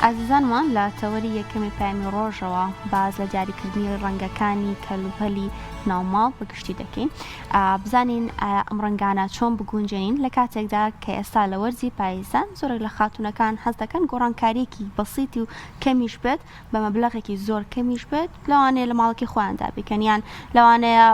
ئازیزانمان لە تەوەری یەکەمی پایانی ڕۆژەوە باز لە دیاریکردنی ڕەنگەکانی کەلوپەلی ناوماڵ بەگشتی دەکەین. بزانین ئەم ڕەنگانە چۆن بگونجێنین لە کاتێکدا کە ئێستا لە وەرزی پاییزان زۆرێک لە خاتونەکان هەست دەکەن گۆڕانکاریەکی بەسیتی و کەمیش بێت بە مەبلەغێکی زۆر کەمیش بێت لەوانەیە لە ماڵکی خۆیاندا بیکەنیان لەوانەیە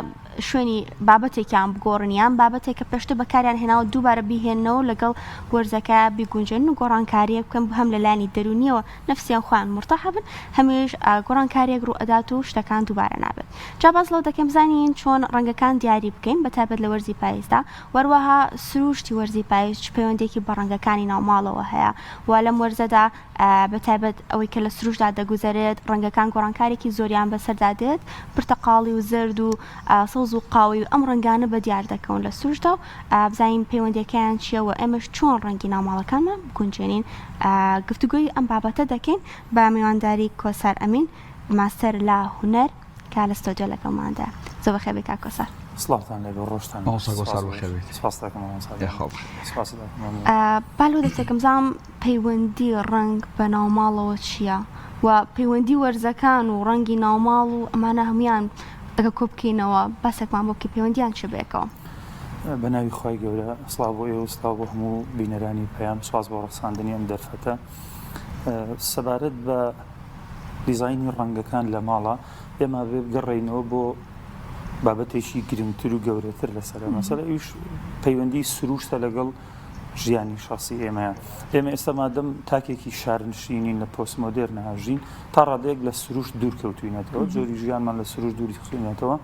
شوێنی بابەتێکیان بگۆڕنیان بابەتێک کە پێشتر بەکاریان هێناوە دووبارە بیهێنەوە لەگەڵ وەرزەکە بیگونجێن و گۆڕانکاریە بکەن هەم لەلایەنی دەرونیەوە نەفسیان خۆیان مرتەحە بن هەمیش گۆڕانکاریەک ڕوو ئەدات و شتەکان دووبارە نابێت. جا باز لەو دەکەم بزانین چۆن ڕەنگەکان دیاری بکەین بەتایبەت لە وەرزی پاییزدا وەروەها سروشتی وەرزی پاییز چ پەیوەندێکی بە ڕەنگەکانی ناوماڵەوە هەیە و لەم وەرزەدا بەتایبەت ئەوەی کە لە سروشدا دەگوزارێت ڕەنگەکان گۆڕانکارێکی زۆریان بەسەردا دێت پرتەقاڵی و زرد و سەوز و قاوی و ئەم ڕەنگانە بە دیار دەکەون لە سروشدا و بزانین پەیوەندەکەیان چیەوە ئێمەش چۆن ڕەنگی ناوماڵەکانمان بگونجێنین. گفتوگوی ئەم بابەتە دەکەین بە میوانداری کۆسار ئەمین ماستەر لە هونەر کە لە ستۆدیۆ لەگەڵماندا. زۆر بەخێر بێت کاک کۆسار. سڵاتان لەگەڵ ڕۆژتان بالۆ دەستێکم زانم پەیوەندی ڕەنگ بە ناوماڵەوە چییە و پەیوەندی وەرزەکان و ڕەنگی ناوماڵ و ئەمانە هەمویان ئەگە کۆ بکەینەوە باسێکمان بۆ بکە پەیوەندیان چ بێکەوە. بە ناوی خی گەورە سڵاو بۆ ئێوە سڵاو بۆ هەموو بینەرانی پەیام سواز بۆ ڕەخساندنی ئەم دەرفەتە. سەبارەت بە دیزاینی ڕەنگەکان لە ماڵە ئێمە بێ بگەڕێینەوە بۆ بابەتێکی گرنگتر و گەورەتر لەسەر مەسەلە ئیش پەیوەندی سروشتە لەگەڵ ژیانی شخصی ئێمەیە. ئێمە ئێستا مادەم تاکێکی شارنشینین لە پۆستمۆدێرن هاژین تا ڕادەیەک لە سروشت دوور کەوتوینەتەوە جۆری ژیانمان لە سروشت دووری خستوینەتەوە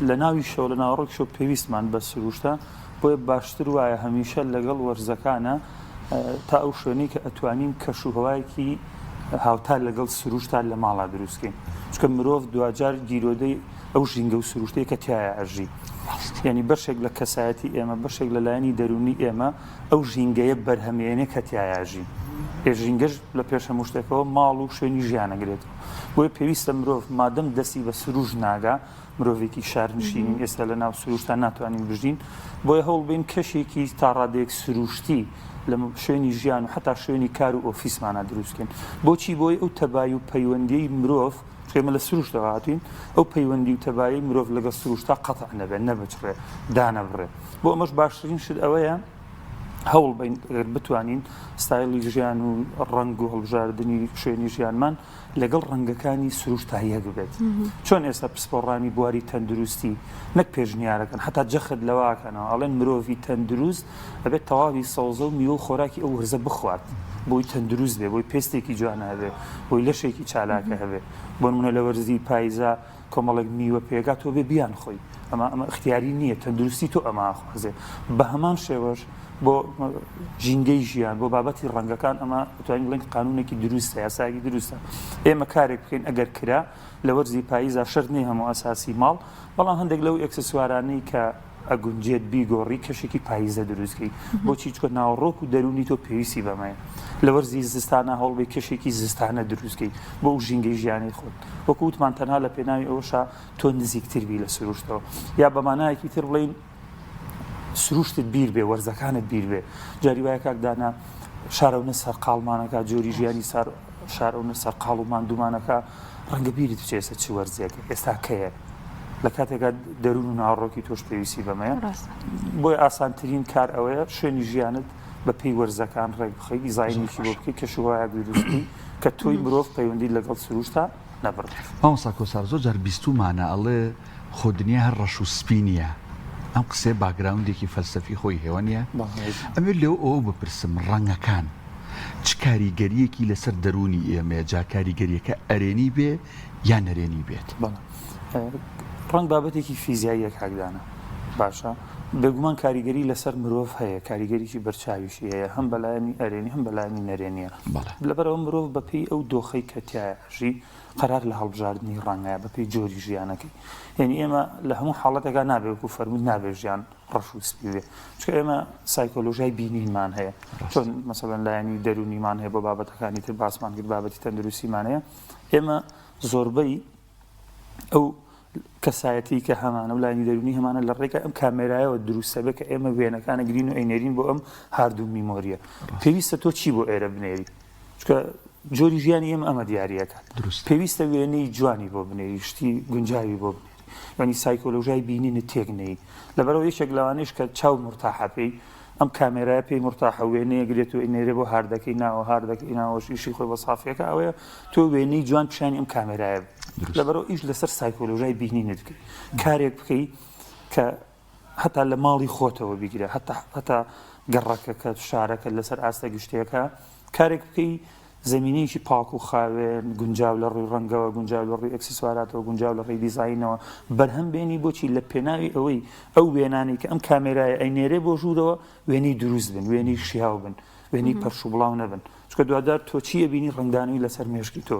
لە ناوی شەو لە ناوڕۆک شەو پێویستمان بە سروشتە بۆیە باشتر وایە هەمیشە لەگەڵ وەرزەکانە تا ئەو شوێنەی کە ئەتوانین کەشوهەوایەکی هاوتا لەگەڵ سروشتان لە ماڵا دروستکەین چکە مرۆڤ دوجار گیرۆدەی ئەو ژینگە و سروشتەیە کە تایە ئەژی یعنی بەشێک لە کەسایەتی ئێمە بەشێک لە لایەنی دەرونی ئێمە ئەو ژینگەیە بەرهەمێنێ کە تایەژی ژینگەش لە پێش هەموو شتێکەوە ماڵ و شوێنی ژیانەگرێت بۆیە پێویستە مرۆڤ مادەم دەستی بە سروش ناگا مرۆڤێکی شارنشینین ئێستا لە ناو سروشتان ناتوانین بژین بۆیە هەوڵ بین کەشێکی تا ڕادێک سروشتی لە شوێنی ژیان و حتا شوێنی کار و ئۆفیسمانە دروستکەین بۆچی بۆی ئەو تەبای و پەیوەندی مرۆڤ خێمە لە سروشتەوە هاتوین ئەو پەیوەندی و تەبایی مرۆڤ لەگە سروشتا قەتع نەبێت نەبچڕێ دانەبڕێ بۆ ئەمەش باشترین شت ئەوەیە هەوڵ بتوانین ستایلی ژیان و ڕنگ و هەڵبژاردننی شوێنی ژیانمان لەگەڵ ڕەنگەکانی سروشتاییە بێت چۆن ئێستا پسپۆڕانی بواری تەندروستی نەک پێشنیارەکەن حتا جەخت لەواکەنەوە ئەڵێن مرۆڤی تەندروست ئەبێت تەواوی سەوزە و میوە خۆراکی ئەو وەرزە بخوات بۆی تەندروست بێ بۆی پێستێکی جوانە هەبێ بۆی لەشێکی چالاکە هەبێ بۆ نمونە لە وەرزی پاییزە کۆمەڵێک میوە پێگاتەوە بێ بیان خۆی ئەمە اختیاری نییە تەندروستی تۆ ئەمە خوازێ بە هەمان شێوەش بۆ ژینگەی ژیان بۆ بابەتی ڕەنگەکان ئەمە توانین بڵین قانونێکی دروستە یاساکی دروستە ئێمە کارێک بکەین ئەگەر کرا لە وەرزی پاییزە شەرت نیە هەموو ئەساسی ماڵ بەڵام هەندێک لەو ئەکسسوارانەی کە ئەگونجێت بیگۆڕی کەشێکی پاییزە دروستکەی بۆچی چکە ناوڕۆک و دەرونی تۆ پێویستی بەمەیە لە وەرزی زستانە هەڵبێ کەشێکی زستانە دروستکەی بۆ ئەو ژینگەی ژیانی خۆت وەکو وتمان تەنها لە پێناوی ئەوەشە تۆ نزیکتر بی لە سروشتەوە یا بەمانایەکی تر بڵین سروشتت بیر بێ وەرزەکانت بیر بێ جاری وایە کاکدانا شارەونە سەر قاڵمانەکە جۆری ژیانی شارەونە سەر قاڵ و ماندوومانەکە ڕەنگە بیری بچێسە چ وەرزێکە ئێستا کەیە لە کاتێکا دەروون و ناوڕۆکی تۆش پێویستی بەمەیە بۆی ئاسانترین کار ئەوەیە شوێنی ژیانت بە پێی وەرزەکان ڕێک بخەی دیزاینێکی بۆ بکەی کەشوایە دروستی کە تۆی مرۆڤ پەیوەندی لەگەڵ سروشتا نەبڕێت. مامۆستا کۆسار زۆر جار بیستومانە ئەڵێ خۆ دنیا هەر ڕەش و سپینیە ئەم قسێ باگراوندێکی فەلسەفی خۆی هێوانە ئەمێ لێو ئەوە بپرسم ڕەنگەکان چ کاریگەریەکی لەسەر دەرونی ئێمە جا کاریگەریەکە ئەرێنی بێ یان نەرێنی بێت ڕەنگ بابەتێکی فیزیاییە کاکدانە باشە بێگومان کاریگەری لەسەر مرۆڤ هەیە کاریگەریی بەرچاویشی هەیە هەم بەلایانی ئەرێنی هەم بەلایانی نەرێنیە لەبەرەوە مرۆڤ بەپێی ئەو دۆخەی کە تایەژی قەرار لە هەڵبژاردننی ڕەنگایە بەپێی جۆری ژیانەکەی یعنی ئێمە لە هەموو حاڵەتێکا نابێت و فەرمود نابێت ژیان ڕەش و سپی بێ چکە ئێمە سایکۆلۆژیای بینینمان هەیە چۆن مەسەڵەن لایەنی دەرونیمان هەیە بۆ بابەتەکانی تر باسمان کرد بابەتی تەندروستیمان هەیە ئێمە زۆربەی ئەو کەسایەتی کە هەمانە و لایەنی دەرونی هەمانە لە ڕێگە ئەم کامێرایەوە دروستە بێت کە ئێمە وێنەکانە گرین و ئەینەرین بۆ ئەم هاردوو میمۆریە پێویستە تۆ چی بۆ ئێرە بنێری چکە جۆری ژیانی ئێمە ئەمە دیارەکە دروست پێویستە وێنەی جوانی بۆ بنێ شتی گونجاوی بۆ بنێ ینی سایکۆلۆژای بینینە تێکنەی لەبەرەوە یەکێک لەوانەیەش کە چاو مرتاحەپەی ئەم کامێرای پێی مرتاحە وێنەیە گرێت و ئینێرێ بۆ هاردەکەی ناوە هاردەکەی ناوەش ئیشی خۆی بە سافیەکە ئەوەیە تۆ وێنەی جوان پیشانی ئەم کامێرایە لەبەرەوە ئیش لەسەر سایکۆلۆژای بینینت بکەیت کارێک بکەیت کە هەتا لە ماڵی خۆتەوە بیگرە هەتا گەڕەکە کە شارەکە لەسەر ئاستە گشتەکە کارێک بکەی زمینەیەکی پاک و خاوێن گونجاو لە ڕووی ڕەنگەوە گونجاو لە ڕووی ئەکسسواراتەوە گونجاو لە ڕێی دیزاینەوە بەرهەم بێنی بۆچی لە پێناوی ئەوەی ئەو وێنانی کە ئەم کامێرایە ئەینێرێ بۆ ژوورەوە وێنەی دروست بن وێنەی شیاو بن وێنەی پەرش و بڵاو نەبن چکە دوادار تۆ چیە بینی ڕنگدانەوەی لەسەر مێشکی تۆ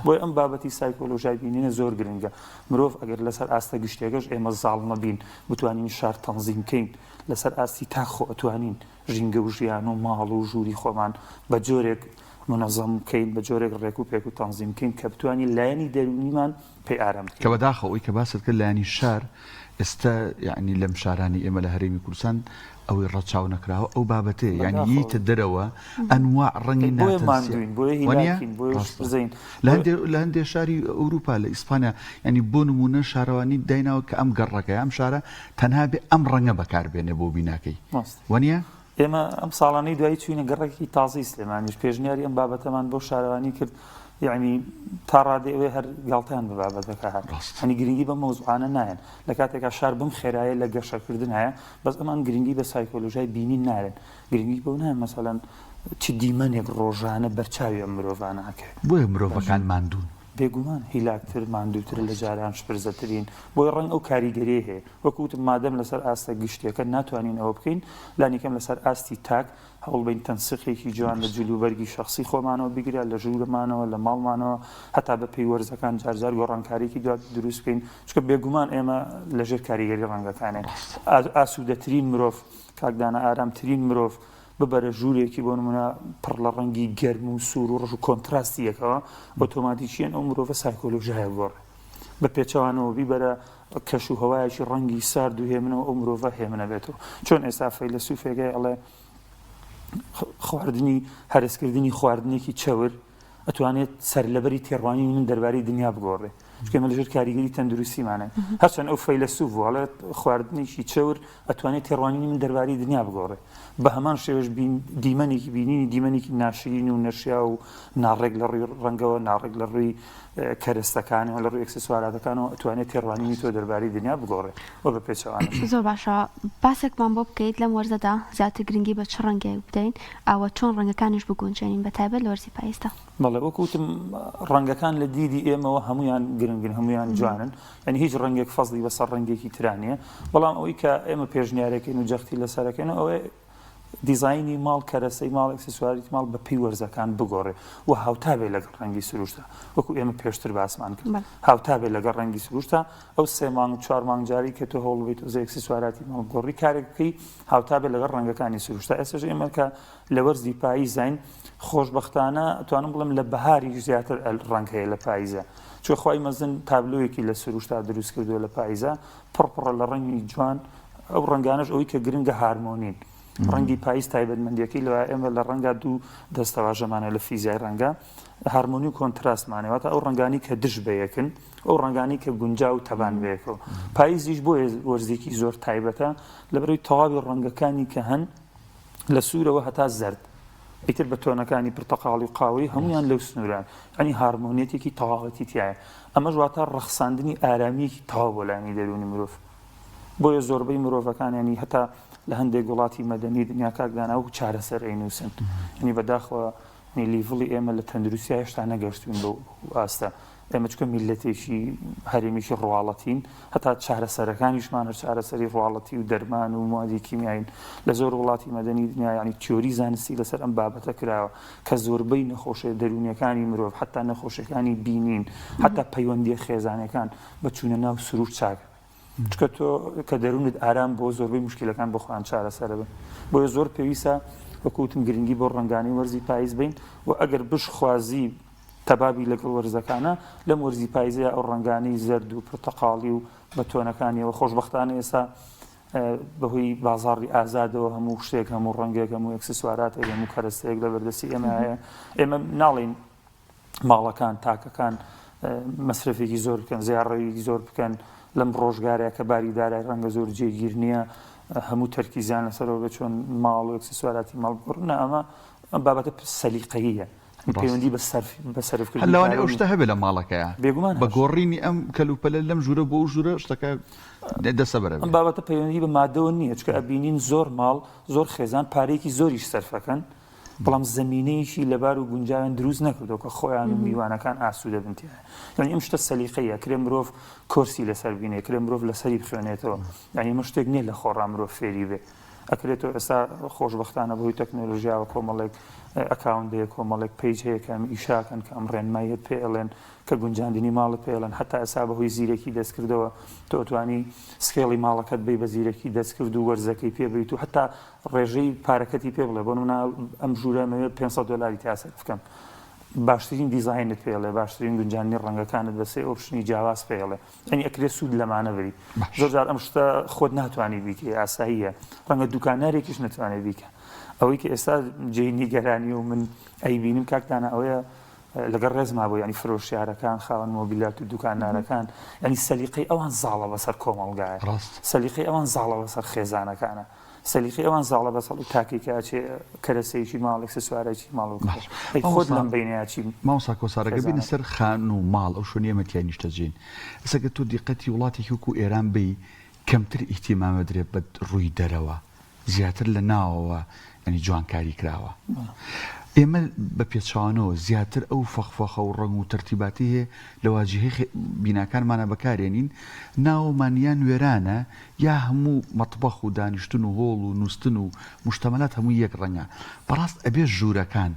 بۆی ئەم بابەتی سایکۆلۆژای بینینە زۆر گرنگە مرۆڤ ئەگەر لەسەر ئاستە گشتێکەش ئێمە زاڵ نەبین بتوانین شار تەنزیم بکەین لەسەر ئاستی تاخۆ ئەتوانین ژینگە و ژیان و ماڵ و ژووری خۆمان بە جۆرێک منەظەم بکەین بە جۆرێک ڕێک و پێک و تەنزیم بکەین کە بتوانین لایەنی دەرونیمان پێی ئارام بکەین کە بەداخە ئەوەی کە باست کرد لایەنی شار ئێستا یعنی لەم شارانی ئێمە لە هەرێمی کوردستان ئەوەی ڕەچاو نەکراوە ئەو بابەتەیە یعنی ییتە دەرەوە ئەنواع ڕەنگی ناتەنسیین لە هەندێک شاری ئەوروپا لە ئیسپانیا ینی بۆ نمونە شارەوانی دایناوە کە ئەم گەڕەکەی ئەم شارە تەنها بێ ئەم ڕەنگە بەکاربێنێ بۆ بیناکەی وەنیە؟ ئێمە ئەم ساڵانەی دوایی چوینە گەڕێکی تازی سلێمانیش پێشنیاری ئەم بابەتەمان بۆ شارەوانی کرد یعنی تا ڕادێوێ هەر گاڵتیان بە بابەتەکە هات هەنی گرنگی بە مەوزوعانە نایەن لە کاتێکا شار بم خێرایە لە گەشەکردن هەیە بەس ئەمان گرنگی بە سایکۆلۆژای بینین نارێن گرنگی بەو نایە مەسەڵەن چ دیمەنێک ڕۆژانە بەرچاوی ئەم مرۆڤانە هەکرێت بۆیە مرۆڤەکان ماندوون بێگومان هیلاکتر ماندووتر لە جاران شپرزەترین بۆی ڕەنگ ئەو کاریگەری هەیە وەکوتم مادەم لەسەر ئاستە گشتێکە ناتوانین ئەوە بکەین لانیکەم لەسەر ئاستی تاک هەوڵبین تەنسیقێکی جوان لە جلوبەرگی شخصی خۆمانەوە بگرێت لە ژوورمانەوە لە ماڵمانەوە هەتا بە پێی وەرزەکان جارجار گۆڕانکاریکی دروست بکەین چکە بێگومان ئێمە لەژێر کاریگەری ڕەنگەکانێن ئاسوودەترین مرۆڤ کاکدانە ئارامترین مرۆڤ ببەرە ژوورێکی بۆ نمونە پڕ لە ڕەنگی گەرم و سوور و ڕژ و کۆنتراستی یەکەوە ئۆتۆماتیکیان ئەو مرۆڤە سایکۆلۆژیایە گۆڕێ بە پێچەوانەوە بیبەرە کەش و هەوایەکی ڕەنگی سارد و هێمنەوە ئەو مرۆڤە هێمنە بێتەوە چۆن ئێستا فەیلسوفێکەی ئەڵێ خواردنی هەرسکردنی خواردنێکی چەور ئەتوانێت سەرلەبەری تێڕوانی من دەربارەی دنیا بگۆڕێ چکە ئێمە لەژێر کاریگەری تەندروستیمانە هەرچەند ئەو فەیلسوف وڵێت خواردنێکی چەور ئەتوانێت تێڕوانی من دەربارەی دنیا بگۆڕێ بە هەمان شێوەش دیمەنێکی بینینی دیمەنێکی ناشرین و نەشیا و ناڕێک لە ڕووی ڕەنگەوە ناڕێک لە ڕووی کەرەستەکانەوە لە ڕووی ئەکسسواراتەکانەوە ئەتوانێت تێڕوانی تۆ دەربارەی دنیا بگۆڕێ وە بە پێچەوانە زۆر باشە باسێکمان بۆ بکەیت لەم وەرزەدا زیاتر گرنگی بە چ ڕەنگێک بدەین ئەوە چۆن ڕەنگەکانیش بگونجێنین بەتایبەت لە وەرزی پاییزدا بەڵێ وەکوتم ڕەنگەکان لە دیدی ئێمەوە هەمویان گرنگن هەمویان جوانن ینی هیچ ڕەنگێک فەزلی بەسەر ڕەنگێکی ترانیە بەڵام ئەوەی کە ئێمە پێشنیارەکەین و جەختی لەسەرەکەن ئەوەی دیزایانی ماڵ کەرەسەی ماڵ ئەکسسواری ماڵ بە پێی وەرزەکان بگۆڕێ و هاوتا بێ لەگەڵ ڕەنگی سروشتە وەکو ئێمە پێشتر باسمان کرد هاوتا بێ لەگەڵ ڕەنگی سروشتە ئەو 3 مانگ 4 مانگ جاری کە تۆ هەوڵ بێت ئەو ئەکسسواراتی ماڵ گۆڕی کارێک بکەی هاوتا بێ لەگەڵ ڕەنگەکانی سروشتە ئێستاش ئێمە کە لە وەرزی پاییزین خۆشبەختانە ئەتوانم بڵێم لە بەهاری زیاتر ڕەنگ هەیە لە پاییزە چۆ خۆی مەزن تابلۆیەکی لە سروشتا دروست کردووە لە پاییزە پڕپڕە لە ڕەنگی جوان ئەو ڕەنگانش ئەوەی کە گرنگە هارمۆنین ڕەنگی پاییز تایبەتمەندیەکەی لەوە ئێمە لە ڕەنگە دوو دەستەواژەمانە لە فیزیای ڕەنگە هارمۆنی و کۆنتراستمانەوەتە ئەو ڕەنگانی کە دش بەیەکن ئەو ڕەنگانی کە گونجا و تەبان بەیەکەوە پاییزیش بۆ وەرزێکی زۆر تایبەتە لەبەرەوەی تەواوی ڕەنگەکانی کە هەن لە سوورەوە هەتا زەرد ئیتر بە تۆنەکانی پرتەقاڵی و قاوەی هەمویان لەو سنووران ئەنی هارمۆنیەتێکی تەواوەتی تایە ئەمەش واتە ڕەخساندنی ئارامیەکی تەواو بۆ لانی دەرونی مرۆڤ بۆیە زۆربەی مرۆڤەکانیانی هەتا لە هەندێک وڵاتی مەدەنی دنیا کاکدانا و چارەسەر ئەینووسن ینی بەداخەوە لیڤڵی ئێمە لە تەندروستی هێشتا نەگەشتوین بۆ ئاستە ئێمە چکە میلەتێکی هەرێمیشی ڕواڵەتین هەتا چارەسەرەکانیشمان هەر چارەسەری ڕواڵەتی و دەرمان و موادی کیمیاین لە زۆر وڵاتی مەدەنی دنیا ینی تیۆری زانستی لەسەر ئەم بابەتە کراوە کە زۆربەی نەخۆشە دەرونیەکانی مرۆڤ حتا نەخۆشەکانی بینین حتا پەیوەندی خێزانەکان بە چوونە ناو سروش چاکە چکە تۆ کە دەرونت ئارام بۆ زۆربەی مشکلەکان بۆ خۆیان چارەسەرە بن بۆیە زۆر پێویستە وەکوتم گرنگی بۆ ڕەنگانی وەرزی پاییز بین و ئەگەر بشخوازی تەبابی لەگەڵ وەرزەکانە لەم وەرزی پاییزەیە ئەو ڕەنگانەی زەرد و پرتەقاڵی و بەتۆنەکانیەوە خۆشبەختانە ئێستا بەهۆی بازاڕی ئازادەوە هەموو شتێک هەموو ڕەنگێک هەموو ئەکسسواراتێک هەموو کەرەستەیەک لە بەردەستی ئێمە هەیە ئێمە ناڵین ماڵەکان تاکەکان مەسرفێکی زۆر بکەن زیارڕەوی زۆر بکەن لەم ڕۆژگارەیە کە باریدارای ڕەنگە زۆر جێگیر نییە هەموو تەرکیزیان لەسەرەوە بە چۆن ماڵ و ئەکسسواراتی ماڵ بڕنە ئەمە بابەتە سەلیقەییە پەیوەندی بە سەرفکردن لەوانەیە ئەو شتە هەبێت لە ماڵەکەیە بێگومان بە گۆڕینی ئەم کەلوپەلە لەم ژوورە بۆ ژوورە شتەکە دەسە بەرە ئەم بابەتە پەیوەندی بە مادەوە نییە چکە ئەبینین زۆر ماڵ زۆر خێزان پارێکی زۆریش سەرفەکەن بەڵام زمینەیەشی لەبار و گونجاویان دروست نەکردەوە کە خۆیان و میوانەکان ئاسوودە بنتیە یعنی ئەم شتە سەلیقەیە کرێ مرۆڤ کۆرسی لەسەر بینێ کرێ مرۆڤ لەسەری بخوێنێتەوە یعنی ئەمە شتێک نییە لە خۆڕا مرۆڤ فێری بێ ئەکرێتەوە ئێستا خۆشبەختانە بەهۆی تەکنۆلۆژیاوە کۆمەڵێک ئەکاونتەیە کۆمەڵێک پیج هەیە کە ئەم ئیشاکەن کە ئەم ڕێنماییت پێ ئەڵێن کە گونجاندنی ماڵت پێ ئەڵێن حتا ئێستا بەهۆی زیرەکی دەستکردەوە تۆ ئەتوانی سکێڵی ماڵەکەت بێ بە زیرەکی دەستکرد و وەرزەکەی پێ بێت و حتا ڕێژەی پارەکەتی پێ بڵێ بۆ نمونە ئەم ژوورە $500 تیاسەر بکەم باشترین دیزاینت پێڵێ باشترین گونجانی ڕەنگەکانت بەسێ ئۆپشنی جیاواز پێڵێ ئەنی ئەکرێ سوود لەمانە بری زۆر جار ئەم شتە خۆت ناتوانانی بیکە ئاساییە ڕەنگە دوکانارێکیش نتوانێت بیکە ئەوەی کە ئێستا جێی نیگەرانی و من ئەیبینم کاکتانە ئەوەیە لەگەڵ ڕێزما بۆ ینی فرۆشیارەکان خاوەن مۆبیلات و دوکانارەکان ینی سەلیقەی ئەوان زاڵە بەسەر کۆمەڵگایە سەلیقەی ئەوان زاڵە بەسەر خێزانەکانە سەلیقەی ئەوان زاڵە بەسەڵ و تاکێکاچێ کەرەسەیەکی ماڵ ئەکسسوارێکی ماڵ خۆت لەم بینەیەچی ماوسا کۆسارەکە بینە سەر خان و ماڵ ئەو شوێنی ئەمەتیان نیشتەجین ئەسەگە تۆ دیقەتی وڵاتێکی وەکو ئێران بی کەمتر ئیحتیمامە درێت بە ڕووی دەرەوە زیاتر لە ناوەوە ینی جوانکاری کراوە ئێمە بە پێچوانەوە زیاتر ئەو فەخفەخە و ڕەنگ و تەرتیباتی هەیە لە واجهەی بیناکانمانە بەکارێنین ناومانیان وێرانە یا هەموو مەتبەخ و دانیشتن و هۆڵ و نووسن و مشتەمەلات هەموو یەک ڕەنگە بەڕاست ئەبێ ژوورەکان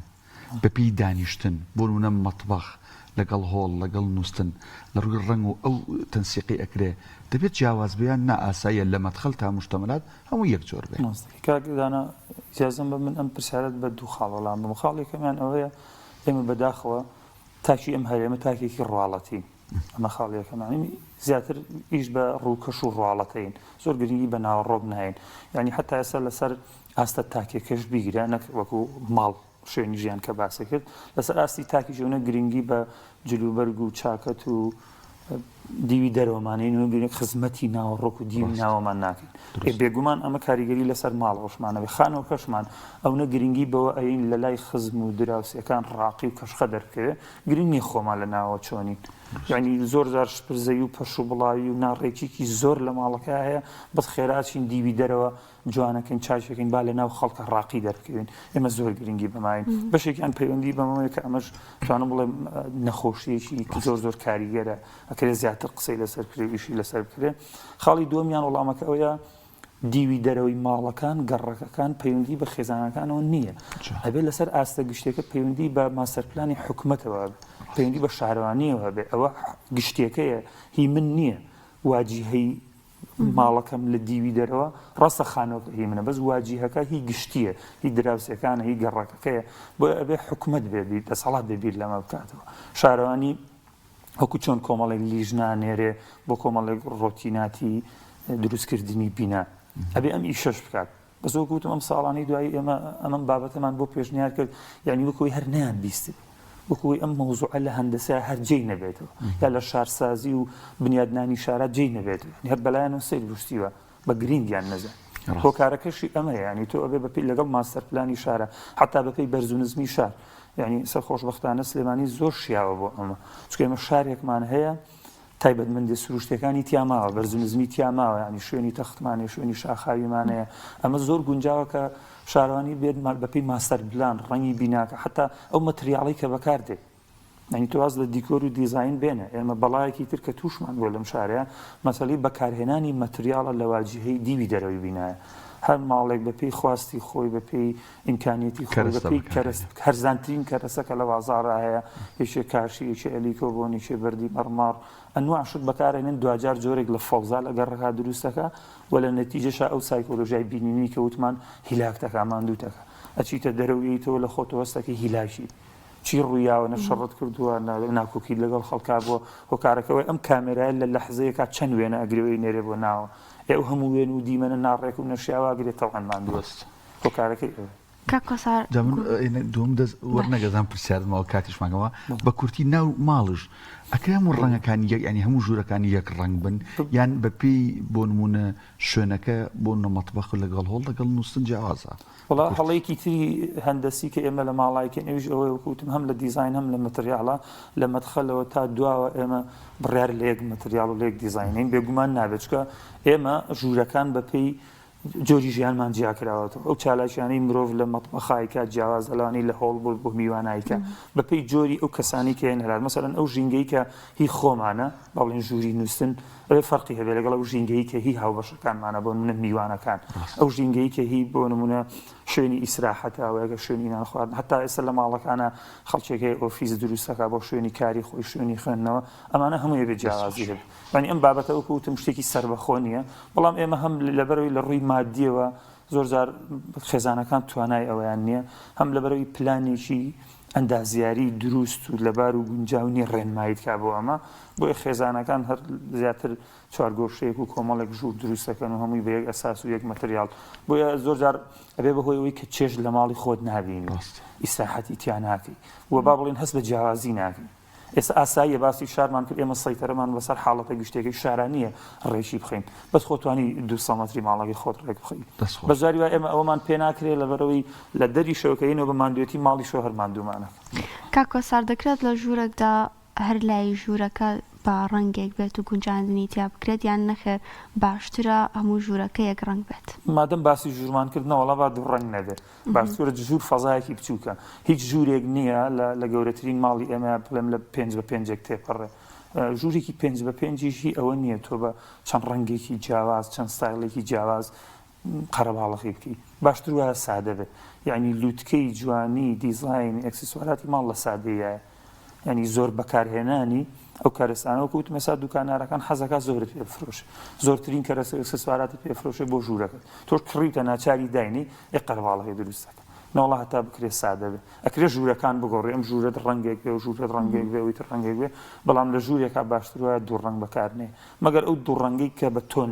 بەپێی دانیشتن بۆ نمونە مەتبەخ لەگەڵ هۆڵ لەگەڵ نووسن لە ڕووی ڕەنگ و ئەو تەنسیقی ئەکرێ دەبێت جیاواز بیان نائاسایە لە مەدخەل تا مشتەمەلات هەموو یەک جۆر بێت کاکدانە ئیجازەم بە من ئەم پرسیارەت بە دوو خاڵەڵام بە خاڵێکەکەمیان ئەوەیە ئێمە بەداخەوە تاکی ئەم هەرێمە تاکێکی ڕواڵەتی ئەمە خاڵیەکەمانی زیاتر ئیش بە ڕووکەش و ڕواڵەتەین زۆر گرنگی بە ناوەڕۆک ناین یعنی حتا ئێستا لەسەر ئاستە تاکێکەش بیگرە نەک وەکو ماڵ شوێنی ژیان کە باسی کرد لەسەر ئاستی تاکی ژۆنە گرنگی بە جلوبەرگ و چاکەت و دیوی دەرەوەمانین و خزمەتی ناوەڕۆک و دیوی ناوەمان ناکەین بێگومان ئەمە کاریگەری لەسەر ماڵەوەشمانەوە خانەوە کەشمان ئەوە گرنگی بەوە ئەین لە لای خزم و دراوسەکان ڕاقی و کەشخە دەرکەوێت گرنگی خۆمان لە ناوە چۆنین یعنی زۆر زار شپرزەی و پەش و بڵاوی و ناڕێکێکی زۆر لە ماڵەکە هەیە بەس خێراچین دیوی دەرەوە جوانەکەین چاچەکەین با لە ناو خەڵکە ڕاقی دەرکەوێن ئێمە زۆر گرنگی بەماین بەشێکیان پەیوەندی بەمەوەیە کە ئەمەش توانم بڵێ نەخۆشیەکی زۆر زۆر کاریگەرە ئەکرێ زیاتر قسەی لەسەر کرێ ئیشی لەسەر بکرێ خاڵی دووەمیان وەڵامەکە ئەوەیە دیوی دەرەوەی ماڵەکان گەڕەکەکان پەیوەندی بە خێزانەکانەوە نییە ئەبێ لەسەر ئاستە گشتێکە پەیوەندی بە ماسەرپلانی حکومەتەوە پەیوەندی بە شارەوانیەوە بێ ئەوە گشتێکەیە هی من نییە واجیهەی ماڵەکەم لە دیوی دەرەوە ڕاستە خانەوە هی منە بەس واجیهەکە هی گشتیە هی دراوسەکانە هی گەڕەکەکەیە بۆ ئەبێ حکومەت بێبی دەسەڵات بێبیر لەمە بکاتەوە شارەوانی وەکو چۆن کۆمەڵێک لیژنانێرێ بۆ کۆمەڵێک ڕۆتیناتی دروستکردنی بینا ئەبێ ئەم ئیشەش بکات بەس وەکوتم ئەم ساڵانی دوایی ئێمە ئەمەم بابەتەمان بۆ پێشنیار کرد یعنی وەکوی هەر نەیان بیست وەکوی ئەم مەوزوعە لە هەندەسە هەر جێی نەبێتەوە یا لە شارسازی و بنیادنانی شارات جێی نەبێتەوە هەر بەلایەنەوە سیر بشتیوە بە گرینگیان نەزە هۆکارەکەشی ئەمە ینی تۆ ئەبێ بەپی لەگەڵ ماستەر پلانی شارە حتا بەپی بەرزونزمی شار یعنی سەر خۆشبەختانە سلێمانی زۆر شیاوە بۆ ئەمە چکە ئێمە شارێکمان هەیە تایبەتمەندی سروشتەکانی تیاماوە بەرزونزمی تیاماوە ینی شوێنی تەختمانێ شوێنی شاخاویمانەیە ئەمە زۆر گونجاوە کە شارەوانی بێت بەپی ماستەر پلان ڕەنگی بیناکە حتا ئەو مەتریاڵی کە بەکاردێت ینی تۆ واز لە دیکۆر و دیزاین بێنە ئێمە بەڵایەکی تر کە تووشمان بۆ لەم شارەیە مەسەڵی بەکارهێنانی مەتریاڵە لە واجهەی دیوی دەرەوەی بینایە هەر ماڵێک بەپێی خواستی خۆی بەپێی ئیمکانیەتی خۆی بەپێی هەرزانترین کەرەسەکە لە وازارە هەیە یەکێ کاشی یەکێ ئەلیکۆ بۆ نیشێ بەردی مەڕمار ئەنواع شت بەکارێنن دوجار جۆرێک لە فەوزا لە گەڕەکە دروستەکە و لە نەتیجەشە ئەو سایکۆلۆژیای بینینی کە وتمان هیلاکتەکە ماندووتەکە ئەچیتە دەرەوەیەوە لە خۆتەوەستەکە هیلاشی چی ڕوویاوە نەشەڕەت کردووە ناکۆکی لەگەڵ خەڵکا بۆ هۆکارەکەەوەی ئەم کامێرای لە لەحزەیەکە چەند وێنە ئەگرەوەی نێرێ بۆ ناوە ئێو هەموو وێن و دیمەنە ناڕێک و نەشیاواگرێت تەوانمان دوست هۆکارەکەی کاکۆسار دوم دەست وەرنەگەزان پرسیارمەوە کاتیشمانەوە بە کورتی ناو ماڵش ئەکرێ هەموو ڕەنگەکانی یەک ینی هەموو ژوورەکانی یەک ڕنگ بن یان بەپێی بۆ نمونە شوێنەکە بۆ نەمەتبەخ لەگەڵ هەڵ لەگەڵ نووسن جیاوازە وڵا هەڵەیەکی تری هەندەسی کە ئێمە لە ماڵایکە نوێژ ئەوەی وەکوتم هەم لە دیزاین هەم لە مەتریاڵە لە مەدخەلەوە تا دواوە ئێمە بڕیار لە یەک مەتریاڵ و لە یەک دیزاینین بێگومان نابێت چکە ئێمە ژوورەکان بەپێی جۆری ژیانمان جیاکراوەتەوە ئەو چالاشیانەی مرۆڤ لە مەتبەخایکە جیاواز دەڵانی لە هۆڵ بۆ میوانایکە بەپێی جۆری ئەو کەسانی کە هێن هەرات مەسەڵەن ئەو ژینگەی کە هی خۆمانە باڵێن ژووری نووسن ئەوێ فەرقی هەبێت لەگەڵ ئەو ژینگەی کە هی هاوبەشەکانمانە بۆ نمونە میوانەکان ئەو ژینگەی کە هی بۆ نمونە شوێنی ئیسراحەتەوەگە شوێنی نان خواردن حتا ئێستا لە ماڵەکانە خەڵکێکی ئۆفیس دروستەکە بۆ شوێنی کاری خۆی شوێنی خوێندنەوە ئەمانە هەمووی بێ جیاوازی هەبێت وانی ئەم بابەتە وەکوتم شتێکی سەربەخۆ نییە بەڵام ئێمە هەم لەبەرەوەی لە ڕووی مادیەوە زۆر جار خێزانەکان توانای ئەویان نییە هەم لەبەرەوەی پلانێکی ئەندازیاری دروست و لەبار و گونجاونی ڕێنماییت کا بۆ ئەمە بۆی خێزانەکان هەر زیاتر چوارگۆشەیەک و کۆمەڵێک ژوور دروستەکەن و هەمووی بە یەک ئەساس و یەک مەتریال بۆیە زۆر جار ئەبێ بەهۆی ئەوەی کە چێژ لە ماڵی خۆت نابینی ئیسراحەتی تیا ناکەی وە با بڵێن هەست بە جیاوازی ناکەی ئێستا ئاساییە باسی شارمان کرد ئێمە سەیتەرەمان بەسەر حاڵەتە گشتێکی شارانیە ڕێژی بخەین بەس خۆتوانی 200 مەتری ماڵەکەی خۆت ڕێک بخەی بەجاری وای ئێمە ئەوەمان پێ ناکرێت لەبەرەوەی لە دەری شەوکەینەوە بە ماندوێتی ماڵی شۆ هەرماندوومانە کاکۆسار دەکرێت لە ژوورێکدا هەر لای ژوورەکە با ڕەنگێک بێت و گونجاندنی تیا بکرێت یان نەخێر باشترە هەموو ژوورەکە یەک ڕەنگ بێت مادەم باسی ژوورمانکردنەوەڵا با دوو ڕەنگ نەبێت باشترە ژوور فەزایەکی بچووکە هیچ ژوورێک نییە لە گەورەترین ماڵی ئێمە بڵێم لە 5x5 تێپەڕێ ژوورێکی 5x5 ئەوە نییە تۆ بە چەند ڕەنگێکی جیاواز چەند ستایلێکی جیاواز قەرەباڵغی بکەیت باشتر وایە سادە بێت یعنی لووتکەی جوانی دیزاین ئەکسسواراتی ماڵ لە سادەیە ینی زۆر بەکارهێنانی ئەو کارستانەوە کەوت مەسا دوکانارەکان حەزەکە زۆرت پێ بفرۆشێ زۆرترین ئەکسسواراتت پێفرۆشێ بۆ ژوورەکەت تۆ کڕیتە ناچاری داینی یەک قەرەباڵغی دروستەکە نەوەڵا هەتا بکرێت سادە بێت ئەکرێ ژوورەکان بگۆڕێ ئەم ژوورەت ڕەنگێک بێ و ژوورەت ڕەنگێک بێ ویتر ڕەنگێک بێ بەڵام لە ژوورێکا باشتر وایە دوو ڕەنگ بەکارنێ مەگەر ئەو دوو ڕەنگی کە بە تۆن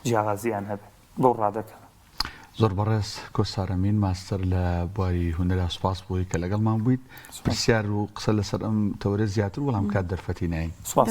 جیاوازیان هەبێت بۆ ڕادەکە زۆر بەڕێز کۆسارەمین ماستەر لە بواری هونەرا سوپاس بۆی کە لەگەڵمان بوویت پرسیار و قسە لەسەر ئەم تەورە زیاتر وەڵام کات دەرفەتی ناین سوپاس